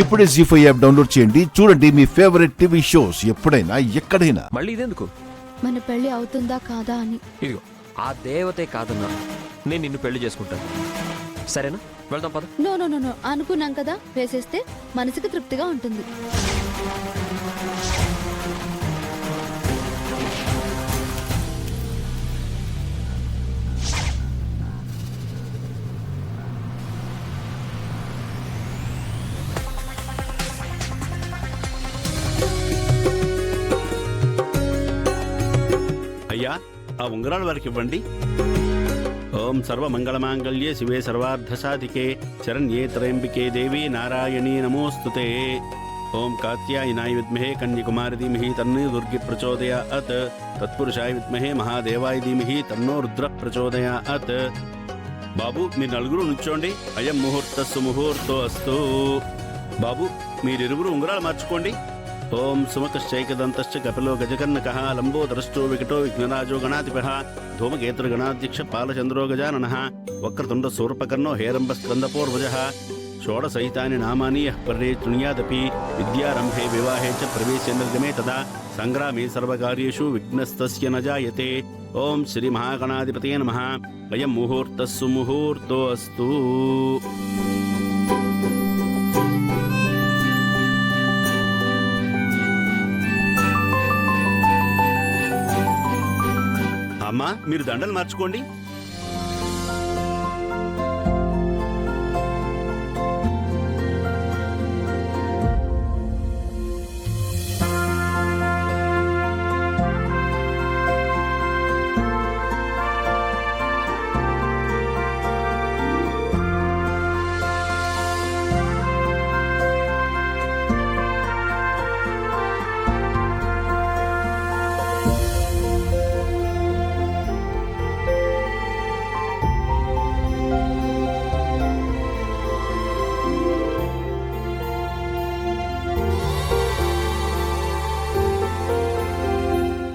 ఇప్పుడే జీ5 app download చేయండి. చూడండి మీ ఫేవరెట్ టీవీ షోస్ ఎప్పుడైనా ఎక్కడైనా. మళ్ళీ ఇదెందుకు? మన పెళ్లి అవుతుందా కాదా అని. ఇదిగో ఆ దేవతే కాదన్నా నేను నిన్ను పెళ్లి చేసుకుంటాను. సరేనా? వెళ్దాం పద. నో నో నో నో అనుకున్నాం కదా, వేసేస్తే మనసుకి తృప్తిగా ఉంటుంది. అయ్యా, ఆ ఉంగరాలు వారికి ఇవ్వండి. ఓం సర్వమంగళమాంగళ్యే శివే సర్వార్థసాధికే శరణ్యే త్రయంబికే దేవి నారాయణీ నమోస్తుతే. ఓం కాత్యాయనాయ విద్మహే కన్యకుమారి ధీమహి తన్నో దుర్గి ప్రచోదయాత్. తత్పురుషాయ విద్మహే మహాదేవాయ ధీమహి తన్నో రుద్ర ప్రచోదయాత్. బాబు, మీరు నలుగురు నుంచోండి. అయం ముహూర్తస్సు ముహూర్తో అస్తు. బాబు, మీరిరువురు ఉంగరాలు మార్చుకోండి. ఓం సుమకశ్చైకదంతశ్చ కపిలో గజకర్ణకః లంబోదరశ్చో వికటో విఘ్నరాజో గణాధిపః ధూమకేతుర్గణాధ్యక్ష పాలచంద్రో గజాననః వక్రతుండ శూర్పకర్ణో హేరంబస్కందపూర్వజः షోడశైతాని నామాని యః పర్యే శృణుయాదపి విద్యారంభే వివాహే చ ప్రవేశే నిర్గమే తదా సంగ్రామే సర్వకార్యేషు విఘ్నస్తస్య న జాయతే. ఓం శ్రీ మహాగణాధిపతయే నమః. అయం ముహూర్తస్సు ముహూర్తో అస్తు. అమ్మా, మీరు దండలు మార్చుకోండి.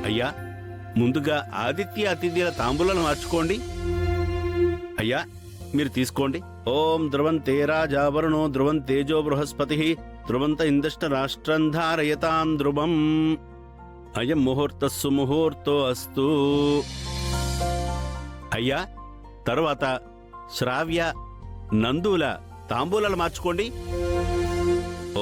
అయ్యా, ముందుగా ఆదిత్య అతిథిల తాంబూలను మార్చుకోండి. అయ్యా, మీరు తీసుకోండి. ఓం ధ్రువంతే రాజావరుణో ధ్రువం తేజో బృహస్పతి ధ్రువంత ఇందష్ట రాష్ట్రం ధారయతాం ధ్రువం. అయం ముహూర్తస్సు ముహూర్తో అస్తు. అయ్యా, తరువాత శ్రావ్య నందుల తాంబూలాలు మార్చుకోండి.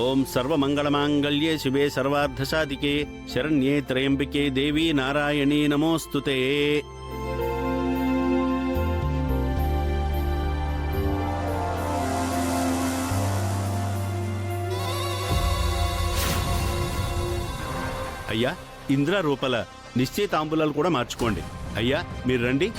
ఓం సర్వమంగళమాంగళ్యే శివే సర్వార్థసాధికే శరణ్యే త్రయంబికే దేవి నారాయణీ నమోస్తుతే. అయ్యా, ఇంద్ర రూపల నిశ్చయ తాంబూలాలు కూడా మార్చుకోండి. అయ్యా, మీరు రండి.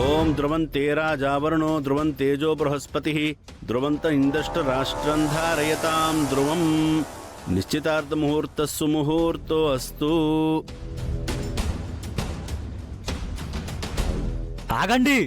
ఓం ధ్రువంతే రాజావరుణో ధ్రువం తేజో బృహస్పతి ధ్రువంత ఇందష్ట రాష్ట్రం ధారయతాం ధ్రువం. నిశ్చితార్థ ముహూర్తస్సు ముహూర్తో అస్తు. ఆగండి.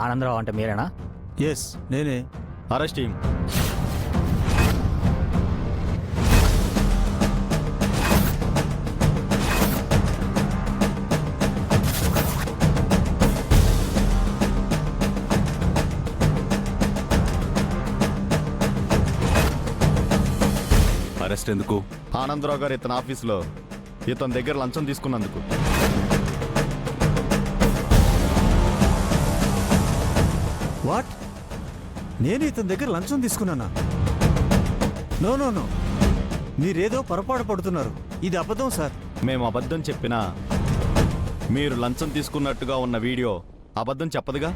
ఆనందరావు అంటే మీరేనా? ఎస్, నేనే. Arrest team. అరెస్ట్ ఎందుకు? ఆనందరావు గారు ఇతని ఆఫీసులో ఇతని దగ్గర లంచం తీసుకున్నందుకు. వాట్? నేను ఇతని దగ్గర లంచం తీసుకున్నానా? నో నో నో, మీరేదో పొరపాటు పడుతున్నారు. ఇది అబద్ధం సార్. మేము అబద్ధం చెప్పినా మీరు లంచం తీసుకున్నట్టుగా ఉన్న వీడియో అబద్ధం చెప్పదుగా.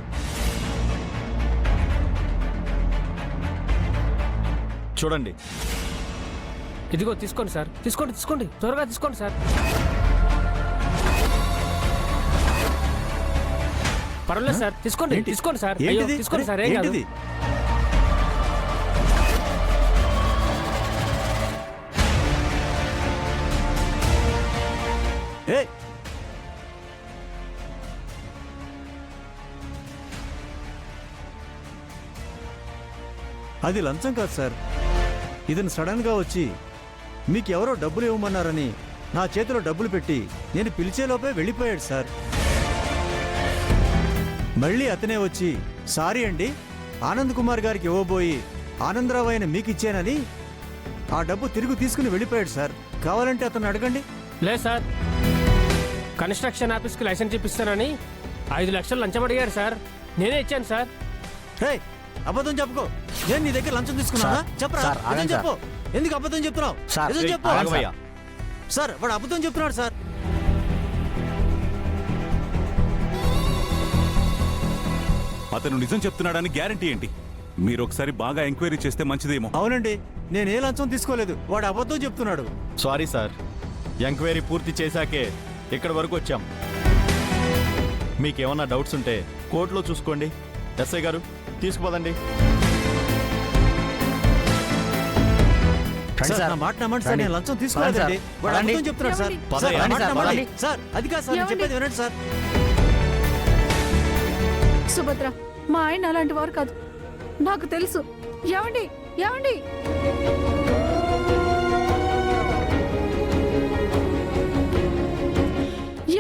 చూడండి. ఇదిగో తీసుకోండి సార్, తీసుకోండి త్వరగా తీసుకోండి సార్. పర్వాలేదు సార్, తీసుకోండి సార్. అయ్యో, ఏంటిది? తీసుకోండి సార్, ఏం కాదు. ఏంటిది? ఏయ్! అది లంచం కాదు సార్. ఇతను సడన్ గా వచ్చి మీకెవరో డబ్బులు ఇవ్వమన్నారని నా చేతిలో డబ్బులు పెట్టి నేను పిలిచేలోపే వెళ్ళిపోయాడు సార్. మళ్ళీ అతనే వచ్చి సారీ అండి, ఆనంద్ కుమార్ గారికి ఇవ్వబోయి ఆనందరావు అయిన మీకు ఇచ్చానని ఆ డబ్బు తిరిగి తీసుకుని వెళ్ళిపోయాడు సార్. కావాలంటే అతను అడగండి. లేదు సార్, కన్స్ట్రక్షన్ ఆఫీస్కి లైసెన్స్ ఇప్పిస్తానని 5 లక్షలు లంచం అడిగారు సార్. నేనే ఇచ్చాను సార్. రే, అబద్ధం చెప్పుకో. నేను నీ దగ్గర లంచం తీసుకున్నానా? చెప్పరా, నిజం చెప్పు. ఎందుకు అబద్ధం చెప్తున్నావు? నిజం చెప్పు. ఆగవయ్యా. సార్, వాడు అబద్ధం చెప్తున్నాడు సార్. అతను నిజం చెప్తున్నాడని గ్యారంటీ ఏంటి? మీరు ఒకసారి బాగా ఎంక్వైరీ చేస్తే మంచిదేమో. అవునండి, నేను ఏ లంచం తీసుకోలేదు. వాడు అబద్ధం చెప్తున్నాడు. సారీ సార్, ఎంక్వైరీ పూర్తి చేశాకే ఇక్కడి వరకు వచ్చాం. మీకేమన్నా డౌట్స్ ఉంటే కోర్టులో చూసుకోండి. ఎస్ఐ గారు తీసుకుపోదండి. సార్, నా మాట నమ్మండి సార్, నేను లంచం తీసుకోలేదండి. వాడు అబద్ధం చెప్తున్నాడు సార్. సార్, నా మాట నమ్మండి. సార్, అది కాదు సార్, నేను చెప్పేది వినండి సార్. సుభద్ర, మా ఆయన అలాంటి వారు కాదు, నాకు తెలుసు. ఏమండి ఏమండి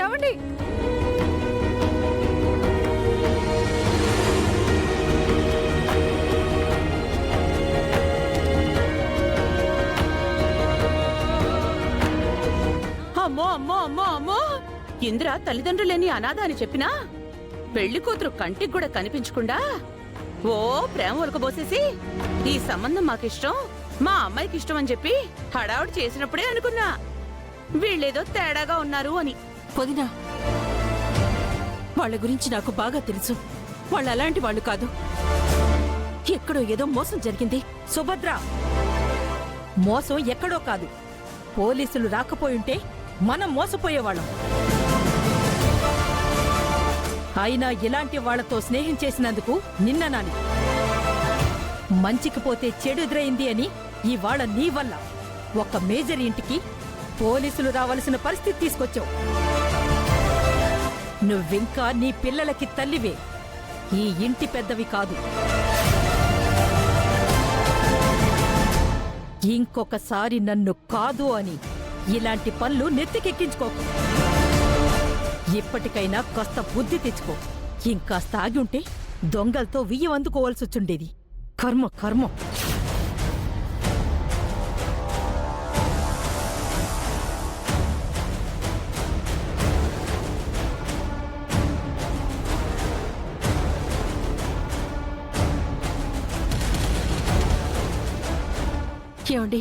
ఏమండి అమ్మో అమ్మో అమ్మో అమ్మో! ఇంద్ర తల్లిదండ్రులేని అనాథ అని చెప్పినా పెళ్లి కూతురు కంటికి కూడా కనిపించకుండా ఓ ప్రేమ ఉరకబోసేసి ఈ సంబంధం మాకిష్టం, మా అమ్మాయికి ఇష్టం అని చెప్పి హడావుడి చేసినప్పుడే అనుకున్నా వీళ్ళేదో తేడాగా ఉన్నారు అని. వదినా, వాళ్ళ గురించి నాకు బాగా తెలుసు. వాళ్ళు అలాంటి వాళ్ళు కాదు. ఎక్కడో ఏదో మోసం జరిగింది. సుభద్ర, మోసం ఎక్కడో కాదు. పోలీసులు రాకపోయుంటే మనం మోసపోయేవాళ్ళం. అయినా ఇలాంటి వాళ్లతో స్నేహం చేసినందుకు నిన్ననాని. మంచికి పోతే చెడు ఎదురైంది అని ఇవాళ నీ వల్ల ఒక మేజర్ ఇంటికి పోలీసులు రావాల్సిన పరిస్థితి తీసుకొచ్చావు. నువ్వింకా నీ పిల్లలకి తల్లివే, ఈ ఇంటి పెద్దవి కాదు. ఇంకొకసారి నన్ను కాదు అని ఇలాంటి పనులు నెత్తికెక్కించుకోకు. ఇప్పటికైనా కాస్త బుద్ధి తెచ్చుకో. ఇంకాస్త ఆగి ఉంటే దొంగలతో వియ్యం అందుకోవాల్సొచ్చుండేది. కర్మ కర్మ. ఏమండి,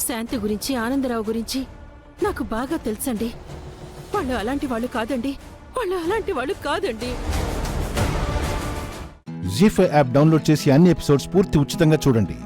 శాంతి గురించి ఆనందరావు గురించి నాకు బాగా తెలుసండి. వాళ్ళు అలాంటి వాళ్ళు కాదండి. జీ5 యాప్ డౌన్లోడ్ చేసి అన్ని ఎపిసోడ్స్ పూర్తి ఉచితంగా చూడండి.